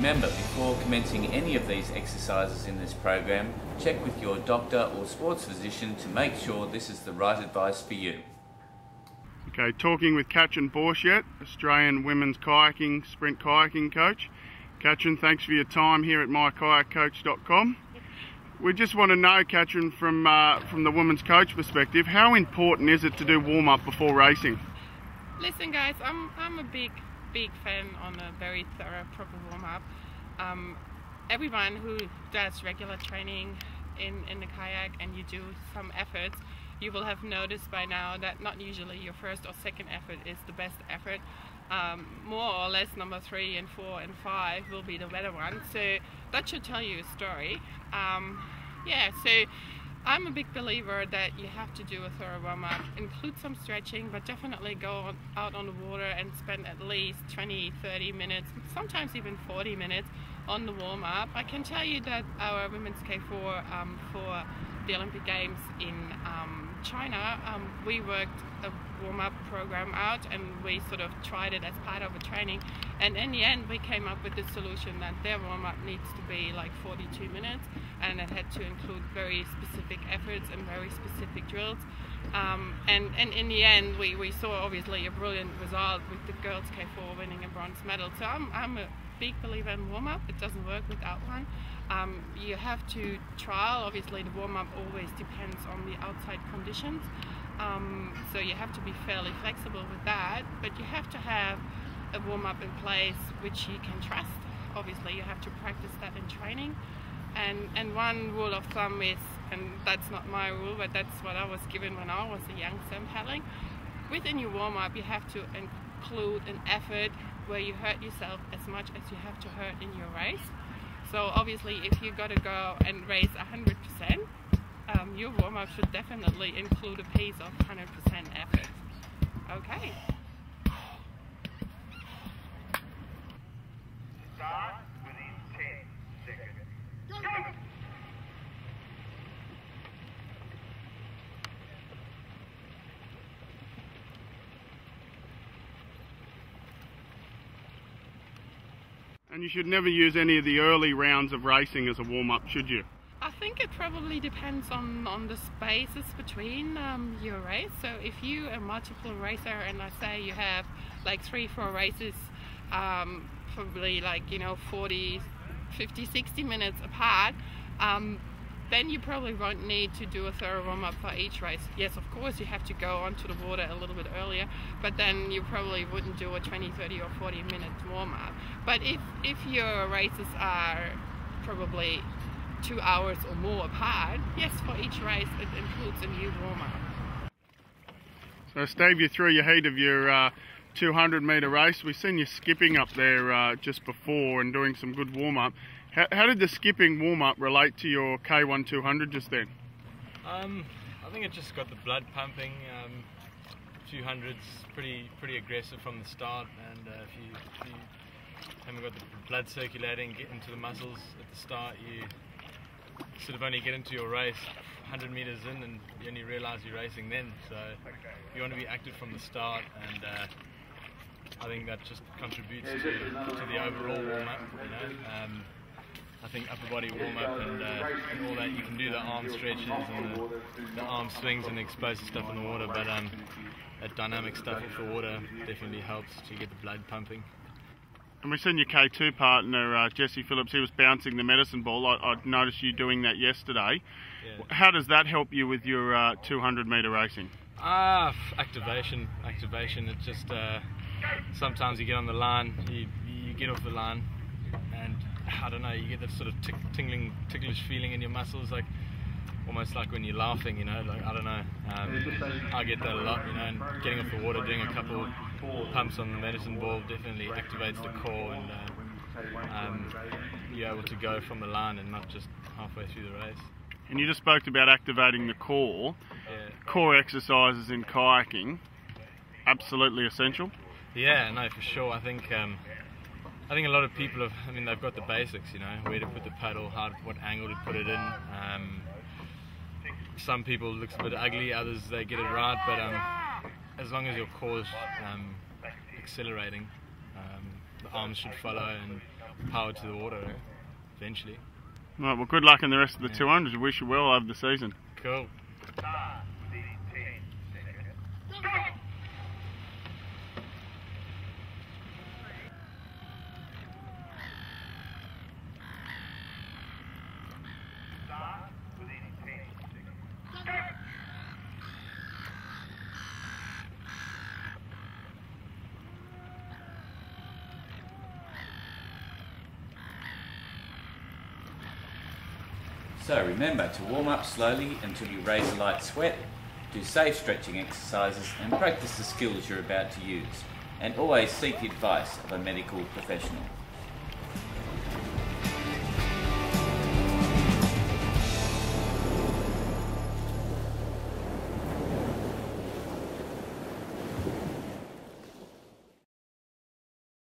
Remember, before commencing any of these exercises in this program, check with your doctor or sports physician to make sure this is the right advice for you. Okay, talking with Katrin Borchet, Australian women's kayaking, sprint kayaking coach. Katrin, thanks for your time here at mykayakcoach.com. We just want to know, Katrin, from the women's coach perspective, how important is it to do warm-up before racing? Listen guys, I'm a big fan on a very thorough, proper warm-up. Everyone who does regular training in the kayak and you do some efforts, you will have noticed by now that not usually your first or second effort is the best effort. More or less number 3 and 4 and 5 will be the better ones. So that should tell you a story. So I'm a big believer that you have to do a thorough warm-up, include some stretching, but definitely go out on the water and spend at least 20-30 minutes, sometimes even 40 minutes on the warm-up. I can tell you that our women's K4 for the Olympic Games in China, we worked a warm-up program out and we sort of tried it as part of a training, and in the end we came up with the solution that their warm-up needs to be like 42 minutes and it had to include very specific efforts and very specific drills, and in the end we saw obviously a brilliant result with the girls K4 winning a bronze medal. So I'm a big believer in warm-up. It doesn't work without one. You have to trial. Obviously the warm-up always depends on the outside conditions, so you have to be fairly flexible with that, but you have to have a warm-up in place which you can trust. Obviously you have to practice that in training, and one rule of thumb is, and that's not my rule, but that's what I was given when I was a youngster paddling, within your warm-up you have to include an effort where you hurt yourself as much as you have to hurt in your race. So obviously if you got to go and race 100%, your warm-up should definitely include a piece of 100% effort. Okay. Start within 10 seconds. Go! And you should never use any of the early rounds of racing as a warm-up, should you? I think it probably depends on the spaces between your race. So if you are a multiple racer and I say you have like 3-4 races, probably like 40, 50, 60 minutes apart, then you probably won't need to do a thorough warm-up for each race. Yes, of course you have to go onto the water a little bit earlier, but then you probably wouldn't do a 20, 30 or 40 minute warm-up. But if your races are probably 2 hours or more apart, yes, for each race it includes a new warm-up. So Steve, you threw your heat of your 200 metre race. We've seen you skipping up there just before and doing some good warm-up. How did the skipping warm-up relate to your K1 200 just then? I think it just got the blood pumping. 200's pretty aggressive from the start, and if you haven't got the blood circulating, get into the muscles at the start, you sort of only get into your race 100 meters in and you only realize you're racing then. So you want to be active from the start, and I think that just contributes to the overall warm-up. I think upper body warm-up and all that, you can do the arm stretches and the arm swings and explosive stuff in the water, but that dynamic stuff off the water definitely helps to get the blood pumping. And we've seen your K2 partner, Jesse Phillips, he was bouncing the medicine ball. I noticed you doing that yesterday. Yeah. How does that help you with your 200 metre racing? Activation. It's just, sometimes you get on the line, you get off the line, and I don't know, you get that sort of ticklish feeling in your muscles, like almost like when you're laughing, like, I don't know. I get that a lot, and getting off the water, doing a couple pumps on the medicine ball definitely activates the core, and you're able to go from the line and not just halfway through the race. And you just spoke about activating the core. Yeah. Core exercises in kayaking, absolutely essential. Yeah, no, for sure. I think a lot of people they've got the basics, where to put the paddle, what angle to put it in. Some people it looks a bit ugly, others they get it right, but as long as your core is accelerating, The arms should follow and power to the water eventually. Right, well, good luck in the rest of the 200s. Wish you well over the season. Cool. Start within 10 seconds. Stop! Start within 10 seconds. Stop! So remember to warm up slowly until you raise a light sweat, do safe stretching exercises and practice the skills you're about to use. And always seek the advice of a medical professional.